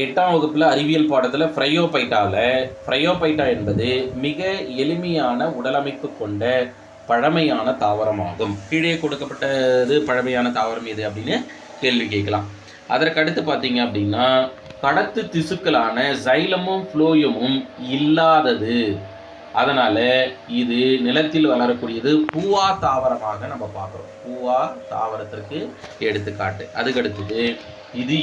8ஆம் வகுப்பில் அறிவியல் பாடத்தில் ஃப்ரையோபைட்டா என்பது மிக எளிமையான உடலமைப்பு கொண்ட பழமையான தாவரமாகும். கீழே கொடுக்கப்பட்டது பழமையான தாவரம் எது அப்படின்னு கேள்வி கேட்கலாம். அதற்கடுத்து பார்த்தீங்க அப்படின்னா கடத்து திசுக்களான சைலமும் ஃப்ளோயமும் இல்லாதது. அதனால் இது நிலத்தில் வளரக்கூடியது பூவா தாவரமாக நம்ம பார்க்குறோம். பூவா தாவரத்திற்கு எடுத்துக்காட்டு. அதுக்கடுத்தது இது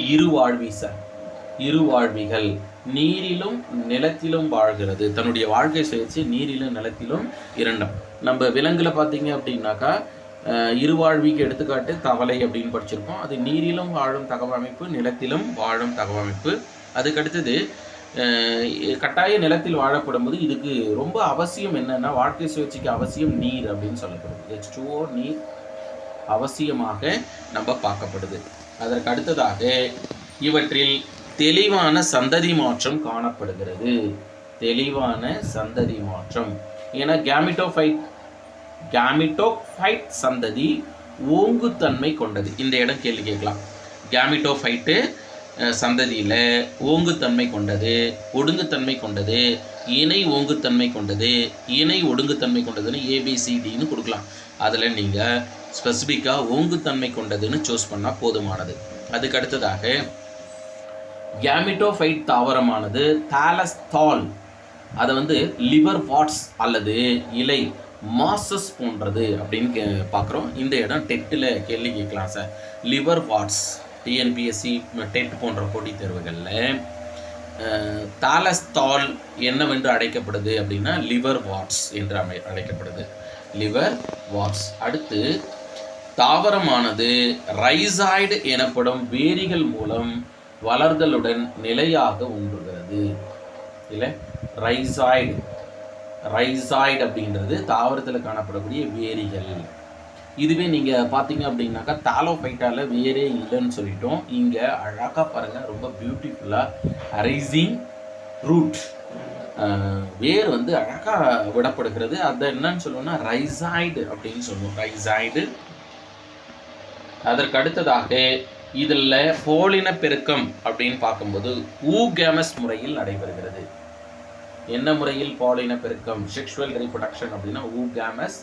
இருவாழ்விகள், நீரிலும் நிலத்திலும் வாழ்கிறது. தன்னுடைய வாழ்க்கை சுழற்சி நீரிலும் நிலத்திலும் இரண்டும். நம்ம விலங்குல பார்த்தீங்க அப்படின்னாக்கா இருவாழ்விக்கு எடுத்துக்காட்டு தவளை அப்படின்னு படிச்சிருக்கோம். அது நீரிலும் வாழும் தகவமைப்பு, நிலத்திலும் வாழும் தகவமைப்பு. அதுக்கடுத்தது கட்டாய நிலத்தில் வாழப்படும் போது இதுக்கு ரொம்ப அவசியம் என்னன்னா, வாழ்க்கை சுழற்சிக்கு அவசியம் நீர் அப்படின்னு சொல்லப்படுது. H2O நீர் அவசியமாக நம்ம பார்க்கப்படுது. அதற்கு அடுத்ததாக இவற்றில் தெளிவான சந்ததி மாற்றம் காணப்படுகிறது. தெளிவான சந்ததி மாற்றம் ஏன்னா கேமிட்டோஃபைட் சந்ததி ஓங்குத்தன்மை கொண்டது. இந்த இடம் கேள்வி கேட்கலாம். கேமிட்டோஃபைட்டு சந்ததியில் ஓங்குத்தன்மை கொண்டது, ஒடுங்குத்தன்மை கொண்டது, இணை ஓங்குத்தன்மை கொண்டது, இணை ஒடுங்குத்தன்மை கொண்டதுன்னு ABCDன்னு கொடுக்கலாம். அதில் நீங்கள் ஸ்பெசிஃபிக்காக ஓங்குத்தன்மை கொண்டதுன்னு சூஸ் பண்ணால் போதுமானது. அதுக்கு அடுத்ததாக கேமிட்டோஃபைட் தாவரமானது தாலஸ்தால், அதை லிவர் வாட்ஸ் அல்லது இலை மாசஸ் போன்றது அப்படின்னு பார்க்குறோம். இந்த இடம் டெட்டில் கேள்வி கேட்கலாம் sir. Liverworts TNPSC TET போன்ற போட்டித் தேர்வுகளில் தாலஸ்தால் என்னவென்று அழைக்கப்படுது அப்படின்னா லிவர் வாட்ஸ் என்று அழைக்கப்படுது. Liverworts. அடுத்து தாவரமானது ரைசாய்டு எனப்படும் வேரிகள் மூலம் வளர்தலுடன் நிலையாக ஊன்றுகிறது. இல்லை, ரைசாய்டு அப்படின்றது தாவரத்தில் காணப்படக்கூடிய வேரிகள். இதுவே நீங்கள் பார்த்தீங்க அப்படின்னாக்கா தாலோஃபைட்டால வேரே இல்லைன்னு சொல்லிட்டோம். இங்கே அழகாக பாருங்கள், ரொம்ப பியூட்டிஃபுல்லாக ரைசிங் ரூட், வேர் அழகாக விடப்படுகிறது. அதை என்னன்னு சொல்லுவோம்னா ரைசாய்டு அப்படின்னு சொல்லுவோம். ரைசாய்டு. அதற்கு அடுத்ததாக இதில் பாலின பெருக்கம் அப்படின்னு பார்க்கும்போது ஊகேமஸ் முறையில் நடைபெறுகிறது. என்ன முறையில் பாலின பெருக்கம்? செக்ஷுவல் ரீப்ரொடக்ஷன் அப்படின்னா ஊகேமஸ்.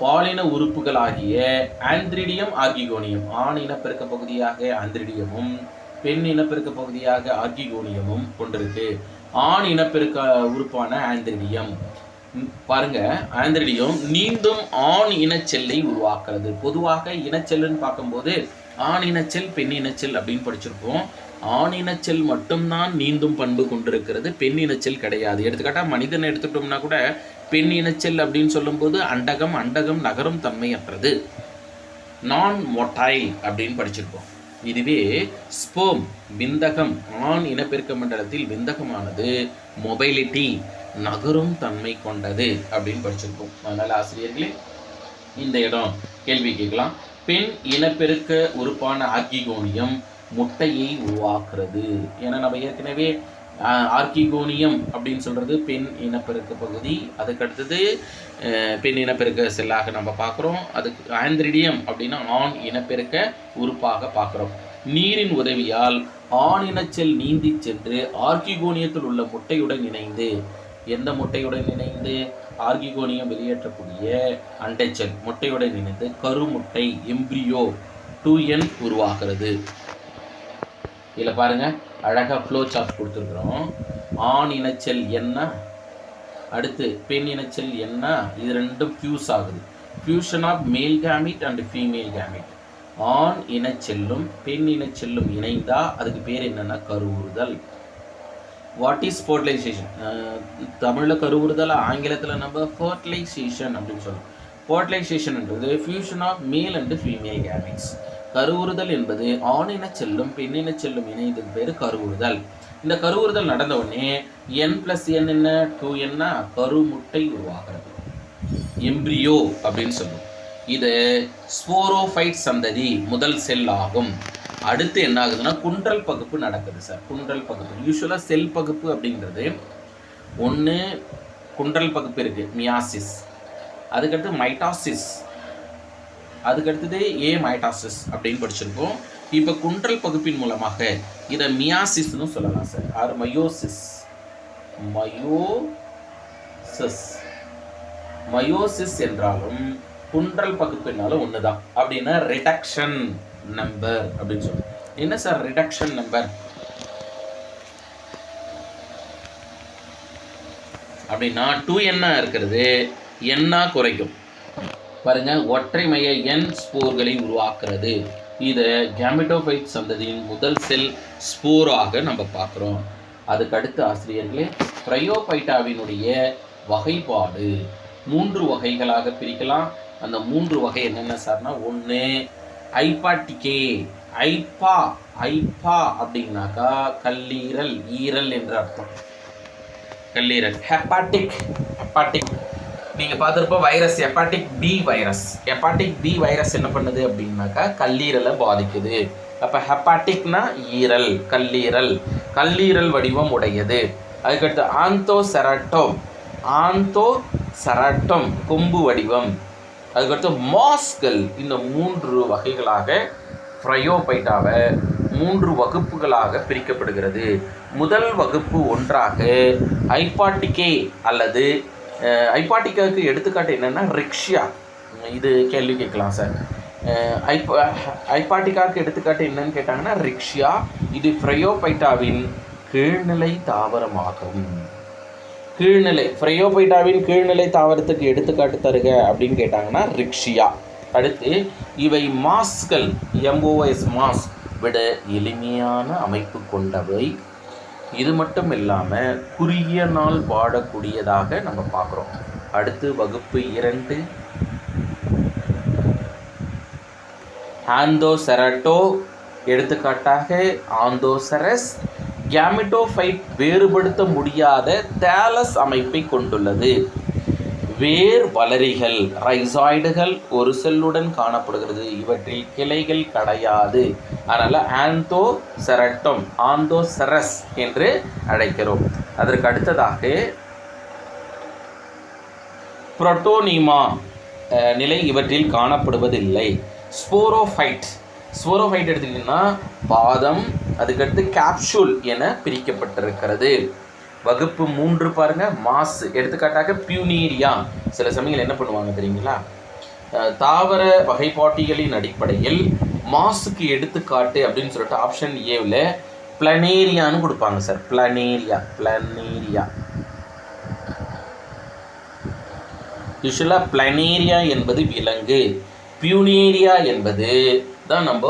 பாலின உறுப்புகளாகிய ஆந்திரிடியம், ஆர்கிகோனியம், ஆண் இனப்பெருக்க பகுதியாக ஆந்திரிடியமும் பெண் இனப்பெருக்க பகுதியாக ஆர்கிகோனியமும் கொண்டிருக்கு. ஆண் இனப்பெருக்க உறுப்பான ஆந்திரிடியம் பாருங்க, ஆந்திரிடியம் நீந்தும் ஆண் இனச்செல்லை உருவாக்குறது. பொதுவாக இனச்செல்லுன்னு பார்க்கும்போது ஆண் இனச்செல், பெண் இனச்செல் அப்படின்னு படிச்சிருப்போம். ஆண் இனச்செல் மட்டும்தான் நீந்தும் பண்பு கொண்டிருக்கிறது, பெண் இனச்செல் கிடையாது. எடுத்துக்காட்டாக மனிதனை எடுத்துட்டோம்னா கூட பெண் இனச்செல் அப்படின்னு சொல்லும்போது அண்டகம் நகரும் தன்மையற்றது, நான் மொட்டைல் அப்படின்னு படிச்சிருப்போம். இதுவே ஸ்போம், விந்தகம், ஆண் இனப்பெருக்க மண்டலத்தில் விந்தகமானது மொபைலிட்டி, நகரும் தன்மை கொண்டது அப்படின்னு படிச்சிருப்போம். அதனால் ஆசிரியர்களே இந்த இடம் கேள்வி கேட்கலாம். பெண் இனப்பெருக்க உறுப்பான ஆர்கிகோனியம் முட்டையை உருவாக்குறது. ஏன்னா நம்ம ஏற்கனவே ஆர்கிகோனியம் அப்படின்னு சொல்கிறது பெண் இனப்பெருக்க பகுதி. அதுக்கடுத்தது பெண் இனப்பெருக்க செல்லாக நம்ம பார்க்குறோம். அதுக்கு ஆந்திரிடியம் அப்படின்னா ஆண் இனப்பெருக்க உறுப்பாக பார்க்குறோம். நீரின் உதவியால் ஆண் இனச்செல் நீந்தி சென்று ஆர்கிகோனியத்தில் உள்ள முட்டையுடன் இணைந்து, எந்த முட்டையுடன் இணைந்து? ஆர்கிகோனியம் வெளியேற்றக்கூடிய அண்டைச்செல் முட்டையுடன் இணைந்து கருமுட்டை எம்பிரியோ 2N உருவாகிறது. இதில் பாருங்க, அழகாக ஃப்ளோ சார்ட் கொடுத்துருக்குறோம். ஆண் இனச்செல் என்ன, அடுத்து பெண் இனச்செல் என்ன, இது ரெண்டும் ஃபியூஸ் ஆகுது. Fusion of male gamete and female gamete. ஆண் இனச்செல்லும் பெண் இனச்செல்லும் இணைந்தா அதுக்கு பேர் என்னன்னா கருவுறுதல். What is fertilisation? தமிழில் கருவுறுதல், ஆங்கிலத்தில் நம்ம ஃபர்டிலைசேஷன் அப்படின்னு சொல்லுவோம். ஃபர்டிலைசேஷன்ன்றது fusion of male and female gametes. கருவுறுதல் என்பது ஆணின செல்லும் பெண்ணின செல்லும் இணைந்தது பேர் கருவுறுதல். இந்த கருவுறுதல் நடந்த உடனே N+N என்ன 2N கருமுட்டை உருவாகிறது, எம்பிரியோ அப்படின்னு சொல்லுவோம். இது ஸ்போரோஃபைட் சந்ததி முதல் செல் ஆகும். அடுத்து என்ன ஆகுதுன்னா குன்றல் பகுப்பு நடக்குது சார். குன்றல் பகுப்பு யூஸ்வலாக செல் பகுப்பு அப்படிங்கிறது ஒன்று குன்றல் பகுப்பு இருக்குது, மியாசிஸ். அதுக்கடுத்து மைட்டாசிஸ், அதுக்கடுத்தது மைட்டாசிஸ் அப்படின்னு படிச்சிருக்கோம். இப்போ குன்றல் பகுப்பின் மூலமாக இதை மியாசிஸ்னு சொல்லலாம் சார், ஆர் மயோசிஸ். மயோசிஸ் என்றாலும் குன்றல் பகுப்பினாலும் ஒண்ணுதான். அப்படின்னா ரிடக்ஷன் நம்பர் அப்படின்னு சொல்லுவோம். என்ன சார் ரிடக்ஷன் நம்பர் அப்படின்னா 2n இருக்கிறது n குறைக்கும். பாருங்க, ஒற்றை மைய n ஸ்போர்களை உருவாக்குறது. இதை கேமெட்டோஃபைட் சந்ததியின் முதல் செல் ஸ்போராக நம்ம பார்க்குறோம். அதுக்கு அடுத்து ஆசிரியர்களே, ப்ரையோபைட்டாவினுடைய வகைப்பாடு 3 வகைகளாக பிரிக்கலாம். அந்த 3 வகை என்னென்ன சார்னா, ஒன்று ஐபாட்டிகே. ஐப்பா அப்படின்னாக்கா கல்லீரல், ஈரல் என்று அர்த்தம். கல்லீரல். ஹெப்பாட்டிக் நீங்கள் பார்த்துருப்போம் வைரஸ், ஹெப்பாட்டிக் பி வைரஸ் என்ன பண்ணுது அப்படின்னாக்கா கல்லீரலை பாதிக்குது. அப்போ ஹெப்பாட்டிக்னா ஈரல், கல்லீரல் வடிவம் உடையது. அதுக்கடுத்து ஆந்தோசெராட்டம் கொம்பு வடிவம். அதுக்கடுத்து மாஸ்கள். இந்த 3 வகைகளாக ப்ரையோபைட்டாவை 3 வகுப்புகளாக பிரிக்கப்படுகிறது. முதல் வகுப்பு ஒன்றாக ஐபாட்டிகே அல்லது ஐபாட்டிக்காவுக்கு எடுத்துக்காட்டு என்னென்னா ரிக்ஷியா. இது கேள்வி கேட்கலாம் சார். ஐபாட்டிக்காவுக்கு எடுத்துக்காட்டு என்னன்னு கேட்டாங்கன்னா ரிக்ஷியா. இது ப்ரையோபைட்டாவின் கீழ்நிலை தாவரமாகும். ப்ரையோபைட்டாவின் கீழ்நிலை தாவரத்துக்கு எடுத்துக்காட்டு தருக அப்படின்னு கேட்டாங்கன்னா ரிக்ஷியா. அடுத்து இவை மாஸ்கள், MOS மாஸ் விட எளிமையான அமைப்பு கொண்டவை. இது மட்டும் இல்லாமல் குறுகிய நாள் வாழக்கூடியதாக நம்ம பார்க்குறோம். அடுத்து வகுப்பு 2 ஆந்தோசெராட்டோ. எடுத்துக்காட்டாக ஆந்தோசரஸ். கேமெட்டோஃபைட் வேறுபடுத்த முடியாத தேலஸ் அமைப்பை கொண்டுள்ளது. வேர் வளரிகள், ரைசாய்டுகள் ஒரு செல்லுடன் காணப்படுகிறது. இவற்றில் கிளைகள் கிடையாது. அதனால் ஆந்தோசெரஸ் என்று அழைக்கிறோம். அதற்கு அடுத்ததாக புரோட்டோனிமா நிலை இவற்றில் காணப்படுவதில்லை. ஸ்போரோஃபைட் எடுத்துக்கிட்டிங்கன்னா பாதம், அதுக்கடுத்து கேப்சூல் என பிரிக்கப்பட்டிருக்கிறது. வகுப்பு 3 பாருங்க, மாஸ். எடுத்துக்காட்டாக பியூனீரியா. சில சமயங்கள் என்ன பண்ணுவாங்க தெரியுங்களா, தாவர வகைப்பாட்டிகளின் அடிப்படையில் மாஸுக்கு எடுத்துக்காட்டு அப்படின்னு சொல்லிட்டு ஆப்ஷன் ஏவில் பிளனேரியான்னு கொடுப்பாங்க சார். பிளனேரியா. யூஸ்வலாக பிளனேரியா என்பது விலங்கு, பியூனேரியா என்பது தான் நம்ம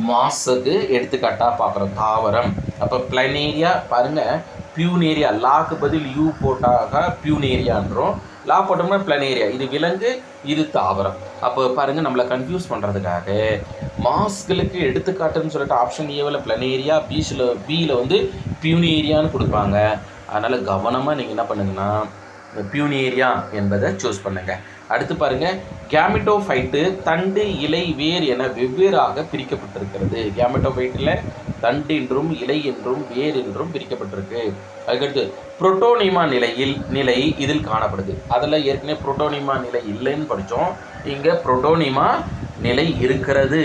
மாஸுக்கு எடுத்துக்காட்டாக பார்க்குறோம், தாவரம். அப்போ பிளனேரியா பாருங்கள், பியூனேரியா. லாக்கு பதில் யூ போட்டாக பியூனேரியான்றோம், லா போட்டோம்னா பிளனேரியா. இது விலங்கு, இது தாவரம். அப்போ பாருங்கள், நம்மளை கன்ஃபியூஸ் பண்ணுறதுக்காக மாஸ்களுக்கு எடுத்துக்காட்டுன்னு சொல்லிட்டு ஆப்ஷன் ஏவில் பிளனேரியா, பியில் வந்து பியூனேரியான்னு கொடுப்பாங்க. அதனால் கவனமாக நீங்கள் என்ன பண்ணுங்கன்னா பியூனேரியா என்பதை சூஸ் பண்ணுங்கள். அடுத்து பாருங்கள், கேமெட்டோஃபைட்டு தண்டு, இலை, வேர் என வெவ்வேறாக பிரிக்கப்பட்டிருக்கிறது. கேமெட்டோஃபைட்டில் தண்டு என்றும் இலை என்றும் வேர் என்றும் பிரிக்கப்பட்டிருக்கு. அதுக்கடுத்து புரோட்டோனிமா நிலை இதில் காணப்படுது. அதில் ஏற்கனவே புரோட்டோனிமா நிலை இல்லைன்னு படித்தோம், இங்கே புரோட்டோனிமா நிலை இருக்கிறது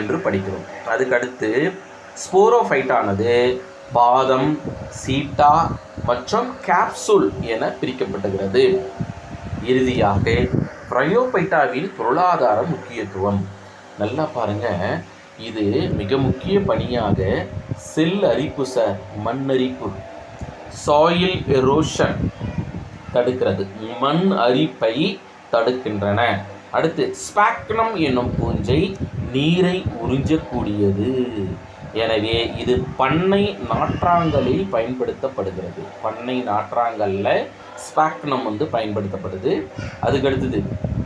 என்று படிக்கிறோம். அதுக்கடுத்து ஸ்போரோஃபைட்டானது பாதம், சீட்டா மற்றும் கேப்சூல் என பிரிக்கப்பட்டுகிறது. இறுதியாக ப்ரையோபைட்டாவின் பொருளாதார முக்கியத்துவம். நல்லா பாருங்க, இது மிக முக்கிய பணியாக செல் அரிப்பு சார், மண் அரிப்பு, சாயில் எரோஷன் தடுக்கிறது, மண் அரிப்பை தடுக்கின்றன. அடுத்து ஸ்பாக்னம் என்னும் பூஞ்சை நீரை உறிஞ்சக்கூடியது. எனவே இது பண்ணை நாற்றாங்கலில் பயன்படுத்தப்படுகிறது. பண்ணை நாற்றாங்கல்ல ஸ்பாக்னம் வந்து பயன்படுத்தப்படுது. அதுக்கடுத்தது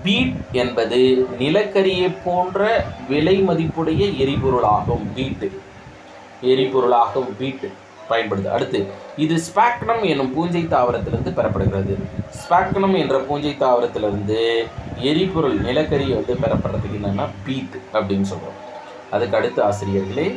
பீட் என்பது நிலக்கரியை போன்ற விலை மதிப்புடைய எரிபொருளாகும். பீட் பயன்படுது. அடுத்து இது ஸ்பாக்னம் என்னும் பூஞ்சை தாவரத்திலிருந்து பெறப்படுகிறது. ஸ்பாக்னம் என்ற பூஞ்சை தாவரத்திலிருந்து எரிபொருள் நிலக்கரி வந்து பெறப்படுறதுக்கு என்னன்னா பீட் அப்படின்னு சொல்கிறோம். அதுக்கு அடுத்து ஆசிரியர்களே